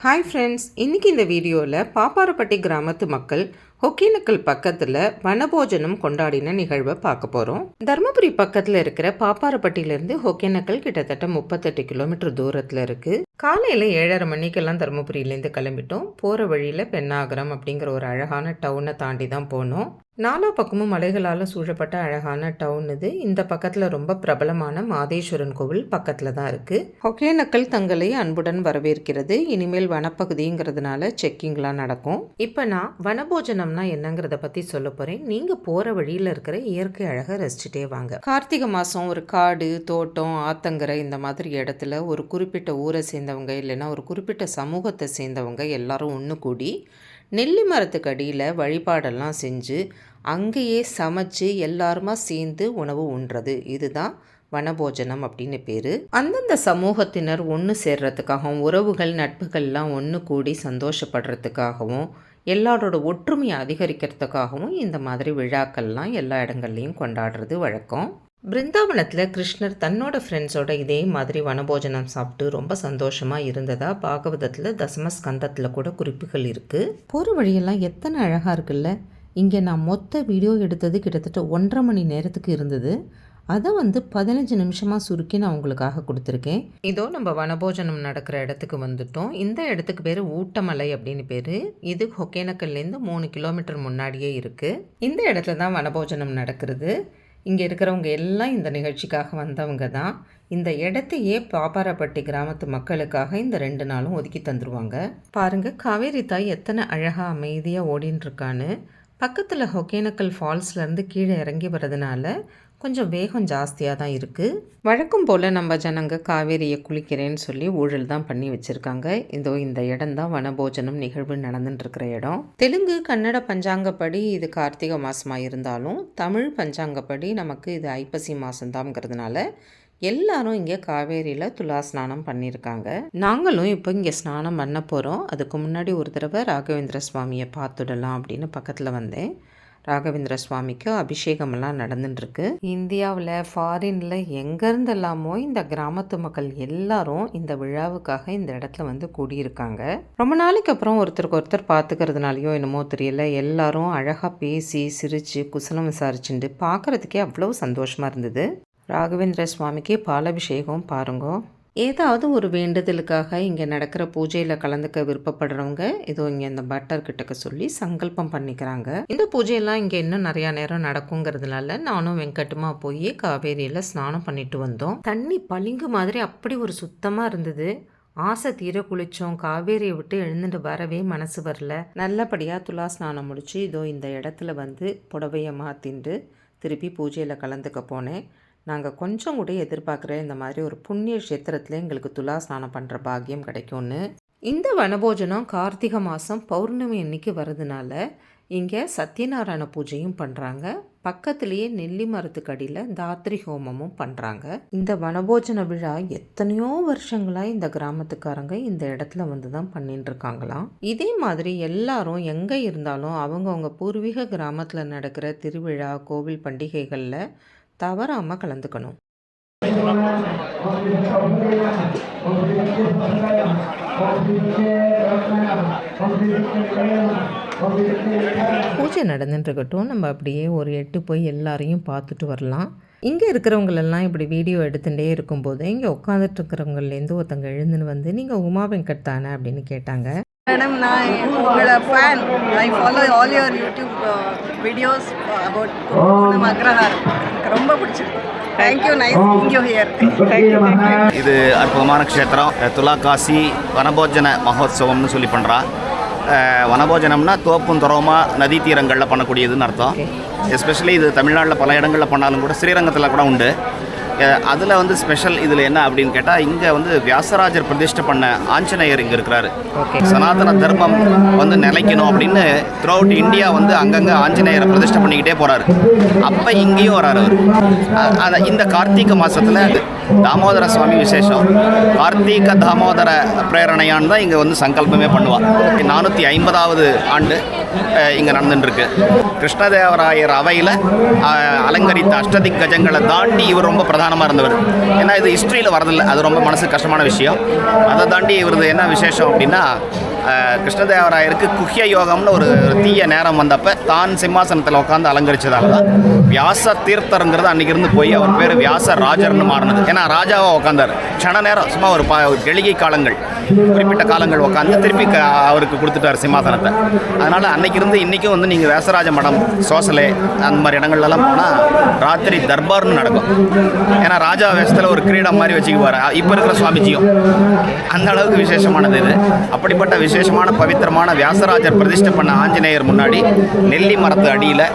Hi friends, இன்றைக்கி இந்த வீடியோவில் பாப்பாரப்பட்டி கிராமத்து மக்கள் ஒகேனக்கல் பக்கத்தில் வனபோஜனம் கொண்டாடின நிகழ்வை பார்க்க போகிறோம். தருமபுரி பக்கத்தில் இருக்கிற பாப்பாரப்பட்டியிலேருந்து ஒகேனக்கல் கிட்டத்தட்ட 38 கிலோமீட்டர் தூரத்தில் இருக்குது. காலையில் 7:30 மணிக்கெல்லாம் தருமபுரியிலேருந்து கிளம்பிட்டோம். போகிற வழியில் பெண்ணாகரம் அப்படிங்கிற ஒரு அழகான டவுனை தாண்டி தான் போனோம். நாலா பக்கமும் மலைகளால் சூழப்பட்ட அழகான டவுன் இது. இந்த பக்கத்தில் ரொம்ப பிரபலமான மாதேஸ்வரன் கோவில் பக்கத்தில் தான் இருக்குது. ஒகேனக்கல் தங்களை அன்புடன் வரவேற்கிறது. இனிமேல் வனப்பகுதிங்கிறதுனால செக்கிங்லாம் நடக்கும். இப்போ நான் வனபோஜனம்னா என்னங்கிறத பற்றி சொல்ல போகிறேன். நீங்கள் போகிற வழியில் இருக்கிற இயற்கை அழகை ரசிச்சுட்டே வாங்க. கார்த்திகை மாதம் ஒரு காடு, தோட்டம், ஆத்தங்கரை இந்த மாதிரி இடத்துல ஒரு குறிப்பிட்ட ஊரை சேர்ந்தவங்க இல்லைன்னா ஒரு குறிப்பிட்ட சமூகத்தை சேர்ந்தவங்க எல்லாரும் ஒன்று கூடி நெல்லி மரத்துக்கு அடியில் வழிபாடெல்லாம் செஞ்சு அங்கேயே சமைச்சு எல்லாருமா சேர்ந்து உணவு உண்றது, இதுதான் வனபோஜனம் அப்படின்னு பேர். அந்தந்த சமூகத்தினர் ஒன்று சேர்றதுக்காகவும் உறவுகள் நட்புகள்லாம் ஒன்று கூடி சந்தோஷப்படுறதுக்காகவும் எல்லாரோட ஒற்றுமையை அதிகரிக்கிறதுக்காகவும் இந்த மாதிரி விழாக்கள்லாம் எல்லா இடங்கள்லையும் கொண்டாடுறது வழக்கம். பிருந்தாவனத்தில் கிருஷ்ணர் தன்னோட ஃப்ரெண்ட்ஸோட இதே மாதிரி வனபோஜனம் சாப்பிட்டு ரொம்ப சந்தோஷமாக இருந்ததா பாகவதத்தில் தசமஸ்கந்தத்தில் கூட குறிப்புகள் இருக்குது. போகிற வழியெல்லாம் எத்தனை அழகாக இருக்குல்ல. இங்கே நான் மொத்த வீடியோ எடுத்தது கிட்டத்தட்ட 1.5 மணி நேரத்துக்கு இருந்தது. அதை 15 நிமிஷமாக சுருக்கி நான் உங்களுக்காக கொடுத்துருக்கேன். இதோ நம்ம வனபோஜனம் நடக்கிற இடத்துக்கு வந்துட்டோம். இந்த இடத்துக்கு பேர் ஊட்டமலை அப்படின்னு பேர். இது ஒகேனக்கல்லேருந்து 3 கிலோமீட்டர் முன்னாடியே இருக்குது. இந்த இடத்துல தான் வனபோஜனம் நடக்கிறது. இங்கே இருக்கிறவங்க எல்லாம் இந்த நிகழ்ச்சிக்காக வந்தவங்க தான். இந்த இடத்தையே பாப்பாரப்பட்டி கிராமத்து மக்களுக்காக இந்த 2 நாளும் ஒதுக்கி தந்துடுவாங்க. பாருங்கள், காவேரி தாய் எத்தனை அழகாக அமைதியாக ஓடின்னு இருக்கான்னு. பக்கத்தில் ஒகேனக்கல் ஃபால்ஸ்லேருந்து கீழே இறங்கி வர்றதுனால கொஞ்சம் வேகம் ஜாஸ்தியாக தான் இருக்குது. வழக்கம் போல் நம்ம ஜனங்க காவேரியை குளிக்கிறேன்னு சொல்லி ஊழல் தான் பண்ணி வச்சுருக்காங்க. இதோ இந்த இடம் தான் வனபோஜனம் நிகழ்வு நடந்துட்டுருக்கிற இடம். தெலுங்கு கன்னட பஞ்சாங்கப்படி இது கார்த்திகை மாதமாக இருந்தாலும் தமிழ் பஞ்சாங்கப்படி நமக்கு இது ஐப்பசி மாதம்தாங்கிறதுனால எல்லாரும் இங்கே காவேரியில் துலா ஸ்நானம் பண்ணியிருக்காங்க. நாங்களும் இப்போ இங்கே ஸ்நானம் பண்ண போகிறோம். அதுக்கு முன்னாடி ஒரு தடவை ராகவேந்திர சுவாமியை பார்த்துடலாம் அப்படின்னு பக்கத்தில் வந்தேன். ராகவேந்திர சுவாமிக்கு அபிஷேகமெல்லாம் நடந்துட்டுருக்கு. இந்தியாவில் ஃபாரினில் எங்கேருந்தெல்லாமோ இந்த கிராமத்து மக்கள் எல்லாரும் இந்த விழாவுக்காக இந்த இடத்துல கூடியிருக்காங்க. ரொம்ப நாளைக்கு அப்புறம் ஒருத்தருக்கு ஒருத்தர் பார்த்துக்கிறதுனாலையோ என்னமோ தெரியல, எல்லாரும் அழகாக பேசி சிரித்து குசலம் விசாரிச்சுட்டு பார்க்குறதுக்கே அவ்வளோ சந்தோஷமாக இருந்தது. ராகவேந்திர சுவாமிக்கு பாலாபிஷேகம் பாருங்கோ. ஏதாவது ஒரு வேண்டுதலுக்காக இங்கே நடக்கிற பூஜையில் கலந்துக்க விருப்பப்படுறவங்க இதோ இங்கே இந்த பட்டர்கிட்டக்க சொல்லி சங்கல்பம் பண்ணிக்கிறாங்க. இந்த பூஜையெல்லாம் இங்கே இன்னும் நிறையா நேரம் நடக்குங்கிறதுனால நானும் வெங்கட்டுமா போய் காவேரியில் ஸ்நானம் பண்ணிட்டு வந்தோம். தண்ணி பளிங்கு மாதிரி அப்படி ஒரு சுத்தமாக இருந்தது. ஆசை தீர குளித்தோம். காவேரியை விட்டு எழுந்துட்டு வரவே மனசு வரல. நல்லபடியாக துலா ஸ்நானம் முடித்து இதோ இந்த இடத்துல புடவையை மாற்றிண்டு திருப்பி பூஜையில் கலந்துக்க போனேன். நாங்கள் கொஞ்சம் கூட எதிர்பார்க்குற இந்த மாதிரி ஒரு புண்ணிய க்ஷேத்திரத்தில் எங்களுக்கு துலா ஸ்நானம் பண்ணுற பாக்கியம் கிடைக்கும்னு. இந்த வனபோஜனம் கார்த்திகை மாதம் பௌர்ணமி அன்னைக்கு வர்றதுனால இங்கே சத்யநாராயண பூஜையும் பண்ணுறாங்க. பக்கத்துலேயே நெல்லி மரத்துக்கு அடியில் தாத்ரி ஹோமமும் பண்ணுறாங்க. இந்த வனபோஜன விழா எத்தனையோ வருஷங்களாக இந்த கிராமத்துக்காரங்க இந்த இடத்துல தான் பண்ணிட்டு இருக்காங்களாம். இதே மாதிரி எல்லாரும் எங்கே இருந்தாலும் அவங்கவுங்க பூர்வீக கிராமத்தில் நடக்கிற திருவிழா கோவில் பண்டிகைகளில் தவறாமல் கலந்துக்கணும். பூஜை நடந்துட்டுருக்கட்டும், நம்ம அப்படியே ஒரு எட்டு போய் எல்லாரையும் பார்த்துட்டு வரலாம். இங்கே இருக்கிறவங்களெல்லாம் இப்படி வீடியோ எடுத்துகிட்டே இருக்கும்போது இங்கே உட்காந்துட்டு இருக்கிறவங்கலேருந்து ஒருத்தங்க எழுந்துன்னு நீங்கள் உமா வெங்கட் தானே அப்படின்னு கேட்டாங்க. மேடம், நான் உங்களோட fan. I follow all your YouTube videos about Kumbakonam Agraharam. எனக்கு ரொம்ப பிடிச்சிருக்கு. Thank you. Nice meeting you here. இது அற்புதமான க்ஷேத்திரம். துலாகாசி வனபோஜன மகோத்சவம்னு சொல்லி பண்ணுறா. வனபோஜனம்னா தோப்பும் துறவமாக நதி தீரங்களில் பண்ணக்கூடியதுன்னு அர்த்தம். எஸ்பெஷலி இது தமிழ்நாட்டில் பல இடங்களில் பண்ணாலும் கூட ஸ்ரீரங்கத்தில் கூட உண்டு. அதில் ஸ்பெஷல் இதில் என்ன அப்படின்னு கேட்டால், இங்கே வியாசராஜர் பிரதிஷ்டை பண்ண ஆஞ்சநேயர் இங்கே இருக்கிறாரு. சனாதன தர்மம் நிலைக்கணும் அப்படின்னு த்ரூ அவுட் இந்தியா அங்கங்கே ஆஞ்சநேயரை பிரதிஷ்டை பண்ணிக்கிட்டே போகிறாரு. அப்போ இங்கேயும் வராரு அவர். இந்த கார்த்திகை மாதத்தில் தாமோதர சுவாமி விசேஷம். கார்த்திக தாமோதர பிரேரணையான்னு தான் இங்கே சங்கல்பமே பண்ணுவாள். 450வது ஆண்டு இங்கே நடந்துட்டுருக்கு. கிருஷ்ணதேவராயர் அவையில் அலங்கரித்த அஷ்டதிக் கஜங்களை தாண்டி இவர் ரொம்ப பிரதான பிரதானமாக இருந்தவர். ஏன்னா இது ஹிஸ்ட்ரியில் வரதில்லை, அது ரொம்ப மனசுக்கு கஷ்டமான விஷயம். அதை தாண்டி இவரது என்ன விசேஷம் அப்படின்னா, கிருஷ்ணதேவராயருக்கு குஹ்ய யோகம்னு ஒரு தீய நேரம் வந்தப்போ தான் சிம்மாசனத்தில் உட்காந்து அலங்கரிச்சதால தான் வியாச தீர்த்தருங்கிறது அன்றைக்கி இருந்து போய் அவர் பேர் வியாச ராஜர்னு மாறினது. ஏன்னா ராஜாவாக உட்காந்தார் க்ஷண நேரம், சும்மா ஒரு எளிகை காலங்கள், குறிப்பிட்ட காலங்கள் உட்காந்து திருப்பி அவருக்கு கொடுத்துட்டார் சிம்மாசனத்தை. அதனால் அன்னைக்கு இருந்து இன்றைக்கும் வந்து நீங்கள் வியாசராஜ மடம், சோசலே, அந்த மாதிரி இடங்கள்லாம் போனால் ராத்திரி தர்பார்னு நடக்கும். ஏன்னா ராஜா வேஷத்தில் ஒரு கிரீடம் மாதிரி வச்சுக்குவார் இப்போ இருக்கிற சுவாமிஜியும். அந்த அளவுக்கு விசேஷமானது இது. அப்படிப்பட்ட விசேஷமான பவித்திரமான வியாசராஜர் பிரதிஷ்டை பண்ண ஆஞ்சநேயர் முன்னாடி நெல்லி மரத்து அடியில்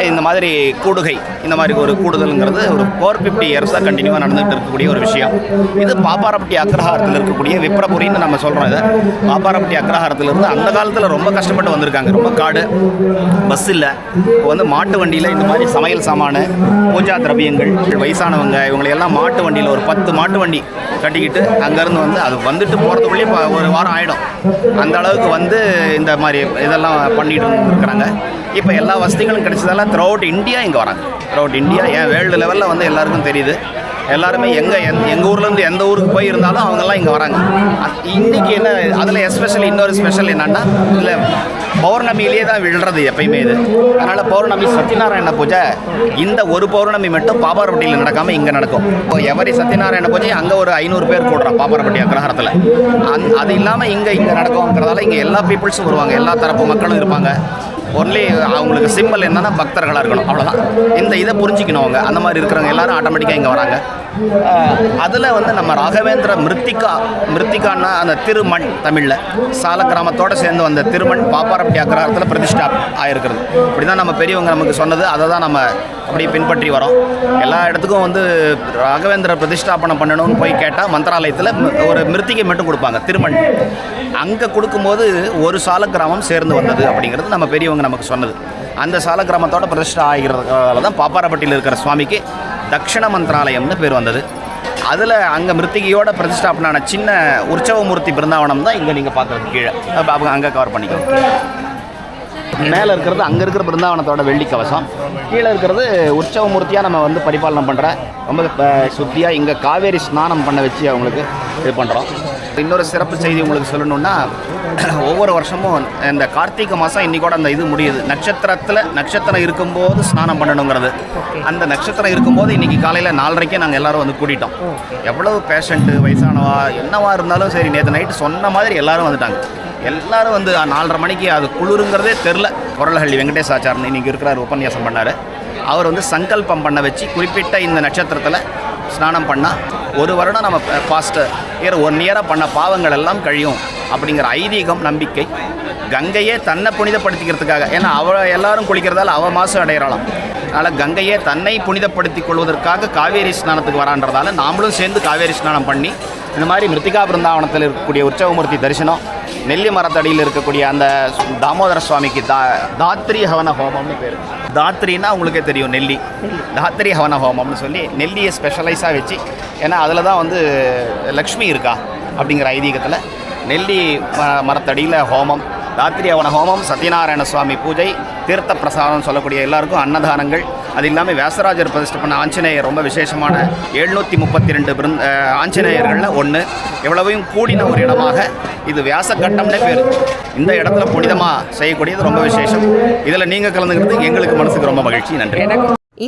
இந்த மாதிரி கூடுகை, இந்த மாதிரி ஒரு கூடுதலுங்கிறது ஒரு 450 இயர்ஸாக கண்டினியூவாக நடந்துகிட்டு இருக்கக்கூடிய ஒரு விஷயம். இது பாப்பாரப்பட்டி அக்ரஹாரத்தில் இருக்கக்கூடிய விப்ரபுரின்னு நம்ம சொல்கிறோம். இதை பாப்பாரப்பட்டி அக்ரஹாரத்திலிருந்து அந்த காலத்தில் ரொம்ப கஷ்டப்பட்டு வந்திருக்காங்க. ரொம்ப காடு, பஸ் இல்லை. இப்போ வந்து மாட்டு வண்டியில் இந்த மாதிரி சமையல் சாமான், பூஜா திரவியங்கள், வயசானவங்க இவங்களையெல்லாம் மாட்டு வண்டியில் ஒரு 10 மாட்டு வண்டி கட்டிக்கிட்டு அங்கேருந்து வந்து அது வந்துட்டு போகிறதுக்குள்ளேயே ஒரு வாரம் ஆகிடும். அந்த அளவுக்கு வந்து இந்த மாதிரி இதெல்லாம் பண்ணிட்டு இருக்கிறாங்க. இப்போ எல்லா வசதிகளும் கிடைச்சதால த்ரூ அவுட் இந்தியா இங்கே வராங்க. த்ரூ அவுட் இந்தியா, ஏன் வேர்ல்டு லெவலில் வந்து எல்லாருக்கும் தெரியுது. எல்லாருமே எங்கள் ஊர்லேருந்து எந்த ஊருக்கு போய் இருந்தாலும் அவங்கெல்லாம் இங்கே வராங்க. இன்றைக்கி என்ன அதில் எஸ்பெஷலி இன்னொரு ஸ்பெஷல் என்னென்னா, இல்லை பௌர்ணமியிலே தான் விழுறது எப்பயுமே இது. அதனால் பௌர்ணமி சத்யநாராயண பூஜை இந்த ஒரு பௌர்ணமி மட்டும் பாப்பாரப்பட்டியில் நடக்காமல் இங்கே நடக்கும். இப்போ எவரி சத்யநாராயண பூஜை அங்கே ஒரு 500 பேர் கூடுறோம் பாப்பாரப்பட்டி அக்ரஹாரத்தில். அது இல்லாமல் இங்கே நடக்கும்ங்கிறதால இங்கே எல்லா பீப்புள்ஸும் வருவாங்க, எல்லா தரப்பு மக்களும் இருப்பாங்க. ஒன்லி அவங்களுக்கு சிம்பிள் என்னன்னா பக்தர்களாக இருக்கணும், அவ்வளோதான். இந்த இதை புரிஞ்சிக்கணும் அவங்க. அந்த மாதிரி இருக்கிறவங்க எல்லாரும் ஆட்டோமேட்டிக்காக இங்கே வராங்க. அதில் வந்து நம்ம ராகவேந்திர மிருத்திகான்னா அந்த திருமண், தமிழில் சால கிராமத்தோடு சேர்ந்து வந்த திருமண் பாப்பாரப்பட்டி அக்ரஹாரத்தில் பிரதிஷ்டா ஆகிருக்கிறது. இப்படி தான் நம்ம பெரியவங்க நமக்கு சொன்னது, அதை தான் நம்ம அப்படி பின்பற்றி வரோம். எல்லா இடத்துக்கும் வந்து ராகவேந்திர பிரதிஷ்டாபனம் பண்ணணும்னு போய் கேட்டால் மந்திராலயத்தில் ஒரு மிருத்திகை மட்டும் கொடுப்பாங்க, திருமண். அங்கே கொடுக்கும்போது ஒரு சால கிராமம் சேர்ந்து வந்தது அப்படிங்கிறது நம்ம பெரியவங்க நமக்கு சொன்னது. அந்த சால கிராமத்தோட பிரதிஷ்டா ஆகிறதுனால தான் பாப்பாரப்பட்டியில் இருக்கிற சுவாமிக்கு தக்ஷண மந்திராலயம்னு பேர் வந்தது. அதில் அங்கே மிருத்திகையோட பிரதிஷ்டாபனான சின்ன உற்சவமூர்த்தி பிருந்தாவனம் தான் இங்கே நீங்கள் பார்க்குறது. கீழே அங்கே கவர் பண்ணிக்கலாம். மேலே இருக்கிறது அங்கே இருக்கிற பிருந்தாவனத்தோட வெள்ளி கவசம், கீழே இருக்கிறது உற்சவமூர்த்தியாக நம்ம வந்து பரிபாலனை பண்ணுற ரொம்ப சுத்தியாக இங்கே காவேரி ஸ்நானம் பண்ண வச்சு அவங்களுக்கு இது பண்ணுறோம். இன்னொரு சிறப்பு செய்தி உங்களுக்கு சொல்லணுன்னா, ஒவ்வொரு வருஷமும் இந்த கார்த்திகை மாதம் இன்றைக்கூட அந்த இது முடியுது, நட்சத்திரம் இருக்கும்போது ஸ்நானம் பண்ணணுங்கிறது. அந்த நட்சத்திரம் இருக்கும்போது இன்றைக்கி காலையில் 4:30 நாங்கள் எல்லோரும் வந்து கூட்டிட்டோம். எவ்வளவு பேஷண்ட்டு, வயசானவா என்னவா இருந்தாலும் சரி, நேற்று நைட்டு சொன்ன மாதிரி எல்லோரும் வந்துட்டாங்க. எல்லோரும் வந்து 4:30 மணிக்கு அது குளிருங்கிறதே தெரில. கொரலஹள்ளி வெங்கடேசாச்சாரன் இன்றைக்கி இருக்கிறார், உபன்யாசம் பண்ணார். அவர் வந்து சங்கல்பம் பண்ண வச்சு குறிப்பிட்ட இந்த நட்சத்திரத்தில் ஸ்நானம் பண்ணால் 1 வருடம் நம்ம பாஸ்ட் இயர் 1 இயராக பண்ண பாவங்கள் எல்லாம் கழியும் அப்படிங்கிற ஐதீகம், நம்பிக்கை. கங்கையே தன்னை புனிதப்படுத்திக்கிறதுக்காக, ஏன்னா எல்லாரும் குளிக்கிறதால மாசம் அடையிறலாம். அதனால் கங்கையே தன்னை புனிதப்படுத்தி கொள்வதற்காக காவேரி ஸ்நானத்துக்கு வரான்றதால நாமளும் சேர்ந்து காவேரி ஸ்நானம் பண்ணி இந்த மாதிரி மிருத்திகா பிருந்தாவனத்தில் இருக்கக்கூடிய உற்சவமூர்த்தி தரிசனம், நெல்லி மரத்தடியில் இருக்கக்கூடிய அந்த தாமோதர சுவாமிக்கு தாத்ரி ஹவன ஹோமம்னு பேர். தாத்ரின்னா உங்களுக்கே தெரியும், நெல்லி. தாத்ரி ஹவன ஹோமம்னு சொல்லி நெல்லியை ஸ்பெஷலைஸாக வச்சு, ஏன்னா அதில் தான் வந்து லக்ஷ்மி இருக்கா அப்படிங்கிற ஐதீகத்தில் நெல்லி மரத்தடியில் ஹோமம், தாத்ரி ஹவன ஹோமம், சத்யநாராயண சுவாமி பூஜை, தீர்த்த பிரசாதம் சொல்லக்கூடிய எல்லாருக்கும் அன்னதானங்கள். அது இல்லாமல் வியாசராஜர் பிரதிஷ்டை பண்ண ஆஞ்சநேயர் ரொம்ப விசேஷமான 732 ஆஞ்சநேயர்களில் ஒன்று. எவ்வளவையும் கூடின ஒரு இடமாக இது வியாசகட்டம்னே பேர். இந்த இடத்துல புனிதமாக செய்யக்கூடியது ரொம்ப விசேஷம். இதில் நீங்கள் கலந்துக்கிறது எங்களுக்கு மனசுக்கு ரொம்ப மகிழ்ச்சி. நன்றி.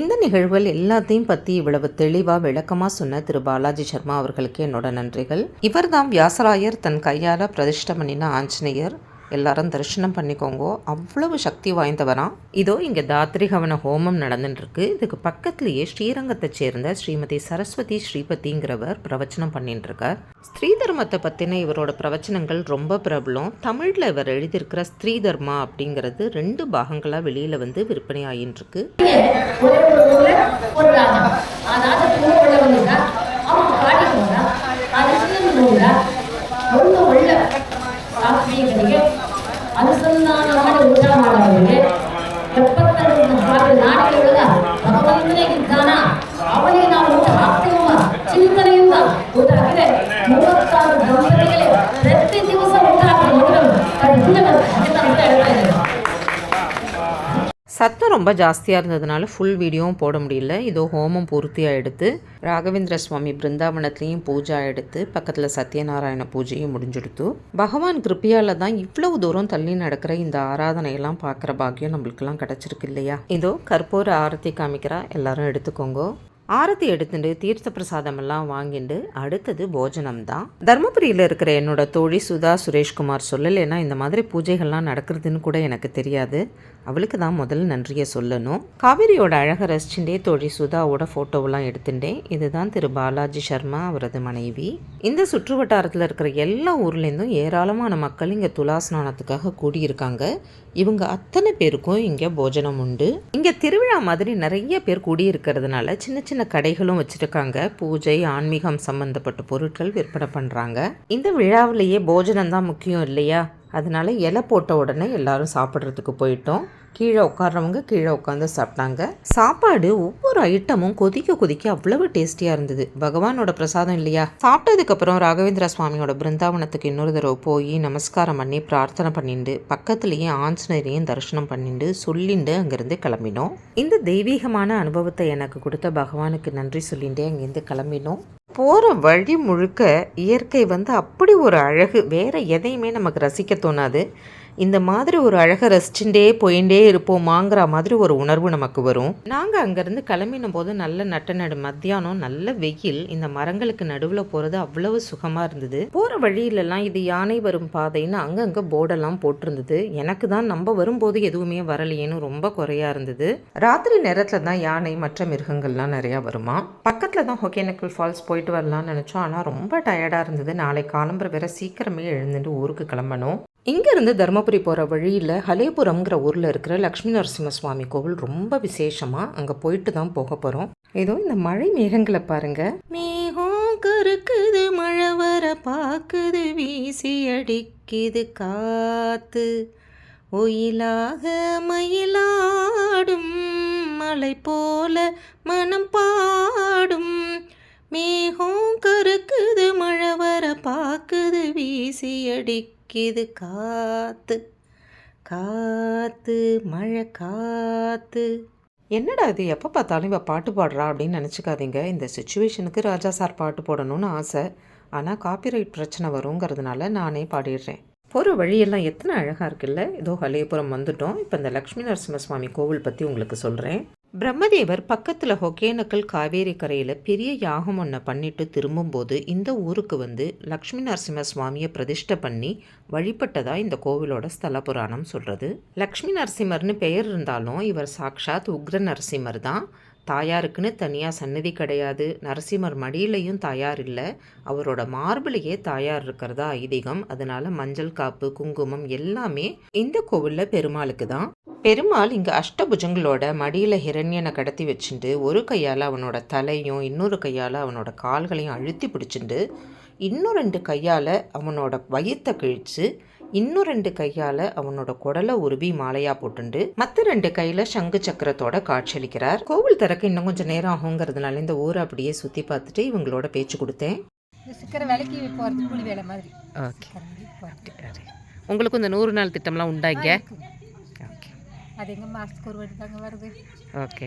இந்த நிகழ்வில் எல்லாத்தையும் பற்றி இவ்வளவு தெளிவாக விளக்கமாக சொன்ன திரு பாலாஜி சர்மா அவர்களுக்கு என்னோட நன்றிகள். இவர்தான் வியாசராயர் தன் கையால் பிரதிஷ்டை பண்ணின ஆஞ்சநேயர். எல்லாரும் தரிசனம் பண்ணிக்கோங்க, அவ்வளவு சக்தி வாய்ந்தவராம். இதோ இங்கே தாத்ரி ஹவன ஹோமம் நடந்துட்டுருக்கு. இதுக்கு பக்கத்துலேயே ஸ்ரீரங்கத்தை சேர்ந்த ஸ்ரீமதி சரஸ்வதி ஸ்ரீபதிங்கிறவர் பிரவச்சனம் பண்ணிட்டு இருக்கார். ஸ்திரீ தர்மத்தை பற்றின இவரோட பிரவச்சனங்கள் ரொம்ப பிரபலம். தமிழில் இவர் எழுதியிருக்கிற ஸ்திரீ தர்மா அப்படிங்கிறது 2 பாகங்களாக வெளியில் வந்து விற்பனை ஆகிட்டு இருக்கு. ಅನುಸಂಧಾನ ಮಾಡಿ ಊಟ ಮಾಡೋರಿಗೆ 72 ನಾಡಿಗಳ ಭಗವಂತನಿಗಿದ್ದಾನ, ಅವನಿಗೆ ನಾವು ಊಟ ಹಾಕ್ತೀವ ಚಿಂತನೆಯಿಂದ ಊಟ ಹಾಕಿದೆ. 36 ದಂಪತಿಗಳಿಗೆ ಪ್ರತಿ ದಿವಸ ಊಟ ಹಾಕಿ ಮಗಳು ಅಂತ ಹೇಳ್ತಾ ಇದ್ದಾರೆ. சத்தம் ரொம்ப ஜாஸ்தியாக இருந்ததுனால ஃபுல் வீடியோவும் போட முடியல. இதோ ஹோமம் பூர்த்தியாக எடுத்து ராகவேந்திர சுவாமி பிருந்தாவனத்துலேயும் பூஜா எடுத்து பக்கத்தில் சத்யநாராயண பூஜையும் முடிஞ்சுடுத்து. பகவான் கிருப்பையால் தான் இவ்வளவு தூரம் தள்ளி நடக்கிற இந்த ஆராதனையெல்லாம் பார்க்குற பாக்கியம் நம்மளுக்கெல்லாம் கிடச்சிருக்கு இல்லையா? இதோ கற்பூர ஆரத்தி காமிக்கிறா, எல்லாரும் எடுத்துக்கோங்க. ஆரத்தி எடுத்துட்டு தீர்த்த பிரசாதமெல்லாம் வாங்கிட்டு அடுத்தது போஜனம் தான். தர்மபுரியில் இருக்கிற என்னோட தோழி சுதா சுரேஷ்குமார் சொல்லலைன்னா இந்த மாதிரி பூஜைகள்லாம் நடக்கிறதுன்னு கூட எனக்கு தெரியாது. அவளுக்கு தான் முதல்ல நன்றியை சொல்லணும். காவேரியோட அழகை ரசிச்சுட்டே தோழி சுதாவோட ஃபோட்டோவெல்லாம் எடுத்துட்டேன். இதுதான் திரு பாலாஜி சர்மா, அவரது மனைவி. இந்த சுற்று வட்டாரத்தில் இருக்கிற எல்லா ஊர்லேருந்தும் ஏராளமான மக்கள் இங்கே துலா ஸ்நானத்துக்காக கூடியிருக்காங்க. இவங்க அத்தனை பேருக்கும் இங்கே போஜனம் உண்டு. இங்கே திருவிழா மாதிரி நிறைய பேர் கூடியிருக்கிறதுனால சின்ன சின்ன கடைகளும் வச்சுருக்காங்க. பூஜை ஆன்மீகம் சம்பந்தப்பட்ட பொருட்கள் விற்பனை பண்ணுறாங்க. இந்த விழாவிலேயே போஜனம் தான் முக்கியம் இல்லையா? அதனால இலை போட்ட உடனே எல்லாரும் சாப்பிட்றதுக்கு போயிட்டோம். கீழே உட்கார்றவங்க கீழே உட்காந்து சாப்பிட்டாங்க. சாப்பாடு ஒவ்வொரு ஐட்டமும் கொதிக்க கொதிக்க அவ்வளவு டேஸ்டியாக இருந்தது. பகவானோட பிரசாதம் இல்லையா? சாப்பிட்டதுக்கப்புறம் ராகவேந்திர சுவாமியோட பிருந்தாவனத்துக்கு இன்னொரு தடவை போய் நமஸ்காரம் பண்ணி பிரார்த்தனை பண்ணிட்டு பக்கத்துலேயே ஆஞ்சநேயரையும் தரிசனம் பண்ணிட்டு சொல்லிட்டு அங்கேருந்து கிளம்பினோம். இந்த தெய்வீகமான அனுபவத்தை எனக்கு கொடுத்த பகவானுக்கு நன்றி சொல்லிகிட்டே அங்கேருந்து கிளம்பினோம். போகிற வழி முழுக்க இயற்கை அப்படி ஒரு அழகு, வேறு எதையுமே நமக்கு ரசிக்க தோணாது. இந்த மாதிரி ஒரு அழகை ரசிச்சுட்டே போயிட்டே இருப்போமாங்கிற மாதிரி ஒரு உணர்வு நமக்கு வரும். நாங்கள் அங்கேருந்து கிளம்பின போது நல்ல நடு மத்தியானம் நல்ல வெயில். இந்த மரங்களுக்கு நடுவில் போகிறது அவ்வளவு சுகமாக இருந்தது. போகிற வழியிலலாம் இது யானை வரும் பாதைன்னு அங்கங்கே போர்டெல்லாம் போட்டிருந்தது. எனக்கு தான் நம்ம வரும்போது எதுவுமே வரலையேன்னு ரொம்ப குறையா இருந்தது. ராத்திரி நேரத்தில் தான் யானை மற்ற மிருகங்கள்லாம் நிறையா வருமா. பக்கத்தில் தான் ஒகேனக்கல் ஃபால்ஸ் போயிட்டு வரலாம்னு நினச்சோம். ஆனால் ரொம்ப டயர்டாக இருந்தது. நாளை காலம்புற வேற சீக்கிரமே எழுந்துட்டு ஊருக்கு கிளம்பணும். இங்கேருந்து தர்மபுரி போகிற வழியில் ஹலேபுரம்ங்கிற ஊரில் இருக்கிற லக்ஷ்மி நரசிம்ம சுவாமி கோவில் ரொம்ப விசேஷமாக, அங்கே போயிட்டு தான் போக போகிறோம். ஏதோ இந்த மழை மேகங்களை பாருங்கள். மேகம் கருக்குது, மழை வர பார்க்குது, வீசி அடிக்குது காத்து, ஒயிலாக மயிலாடும், மலை போல மனம் பாடும். மேகம் கருக்குது, மழை வர பார்க்குது, வீசி அடிக்குது காத்து, காத்து மழை காத்து. என்னடா இது எப்போ பார்த்தாலும் இவள் பாட்டு பாடுறா அப்படின்னு நினச்சிக்காதீங்க. இந்த சுச்சுவேஷனுக்கு ராஜா சார் பாட்டு போடணும்னு ஆசை. ஆனால் காப்பிரைட் பிரச்சனை வருங்கிறதுனால நானே பாடிடுறேன். போகிற வழியெல்லாம் எத்தனை அழகாக இருக்குல்ல. இதோ ஹலேபுரம் வந்துட்டோம். இப்போ இந்த லக்ஷ்மி நரசிம்ம சுவாமி கோவில் பற்றி உங்களுக்கு சொல்கிறேன். பிரம்மதேவர் பக்கத்தில் ஒகேனக்கல் காவேரி கரையில் பெரிய யாகம் ஒன்றை பண்ணிட்டு திரும்பும்போது இந்த ஊருக்கு லக்ஷ்மி நரசிம்ம சுவாமியை பிரதிஷ்டை பண்ணி வழிபட்டதா இந்த கோவிலோட ஸ்தல புராணம் சொல்கிறது. லக்ஷ்மி நரசிம்மர்னு பெயர் இருந்தாலும் இவர் சாக்ஷாத் உக்ர நரசிம்மர் தான். தாயாருக்குன்னு தனியாக சன்னதி கிடையாது. நரசிம்மர் மடியிலையும் தாயார் இல்லை, அவரோட மார்பிளையே தாயார் இருக்கிறதா ஐதீகம். அதனால மஞ்சள் காப்பு குங்குமம் எல்லாமே இந்த கோவிலில் பெருமாளுக்கு தான். பெருமாள் இங்கே அஷ்டபுஜங்களோட மடியில் ஹிரண்யனை கடத்தி வச்சுட்டு ஒரு கையால் அவனோட தலையும் இன்னொரு கையால் அவனோட கால்களையும் அழுத்தி பிடிச்சிட்டு இன்னும் 2 கையால் அவனோட வயிற்றை கிழிச்சு இன்னும் 2 கையால் அவனோட குடலை உருவி மாலையாக போட்டுண்டு மற்ற 2 கையில் சங்கு சக்கரத்தோட காட்சியளிக்கிறார். கோவில் திறக்க இன்னும் கொஞ்சம் நேரம் ஆகுங்கிறதுனால இந்த ஊரை அப்படியே சுற்றி பார்த்துட்டு இவங்களோட பேச்சு கொடுத்தேன். உங்களுக்கு இந்த 100 நாள் திட்டம்லாம் உண்டாங்க? அது எங்கள் மாதத்துக்கு ஒரு வாட்டி தாங்க வருது. ஓகே.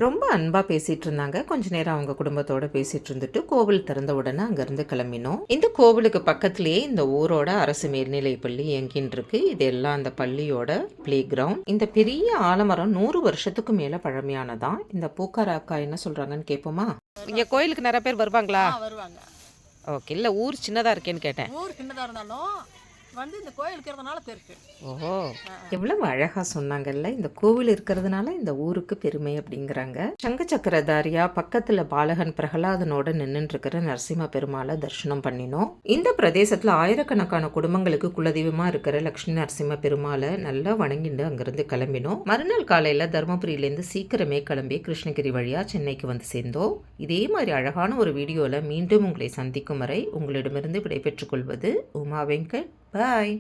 ரொம்ப அன்பாக பேசிகிட்டு இருந்தாங்க. கொஞ்ச நேரம் அவங்க குடும்பத்தோடு பேசிகிட்டு இருந்துட்டு கோவில் திறந்த உடனே அங்கேருந்து கிளம்பினோம். இந்த கோவிலுக்கு பக்கத்துலேயே இந்த ஊரோட அரசு மேல்நிலை பள்ளி இயங்கின்னு இருக்கு. இதெல்லாம் அந்த பள்ளியோட பிளே கிரவுண்ட். இந்த பெரிய ஆலமரம் 100 வருஷத்துக்கு மேலே பழமையானதான். இந்த பூக்கார அக்கா என்ன சொல்கிறாங்கன்னு கேட்போமா? இங்கே கோயிலுக்கு நிறைய பேர் வருவாங்களா? வருவாங்க. ஓகே. இல்லை ஊர் சின்னதாக இருக்கேன்னு கேட்டேன். ஊர் சின்னதாக இருந்தாலும் இந்த கோயில் இருக்கிறதுனால பெருக்கு. ஓஹோ, எவ்வளவு அழகா சொன்னாங்கல்ல. இந்த கோவில் இருக்கிறதுனால இந்த ஊருக்கு பெருமை அப்படிங்கிறாங்க. சங்க சக்கரதாரியா பக்கத்துல பாலகன் பிரகலாதனோட நின்றுட்டு இருக்கிற நரசிம்ம பெருமாளை தரிசனம் பண்ணினோம். இந்த பிரதேசத்துல ஆயிரக்கணக்கான குடும்பங்களுக்கு குலதெய்வமா இருக்கிற லக்ஷ்மி நரசிம்ம பெருமாளை நல்லா வணங்கிட்டு அங்கிருந்து கிளம்பினோம். மறுநாள் காலையில தர்மபுரியிலேருந்து சீக்கிரமே கிளம்பி கிருஷ்ணகிரி வழியா சென்னைக்கு சேர்ந்தோம். இதே மாதிரி அழகான ஒரு வீடியோல மீண்டும் உங்களை சந்திக்கும் வரை உங்களிடமிருந்து விடைபெற்றுக் கொள்வது உமா வெங்கட். Bye.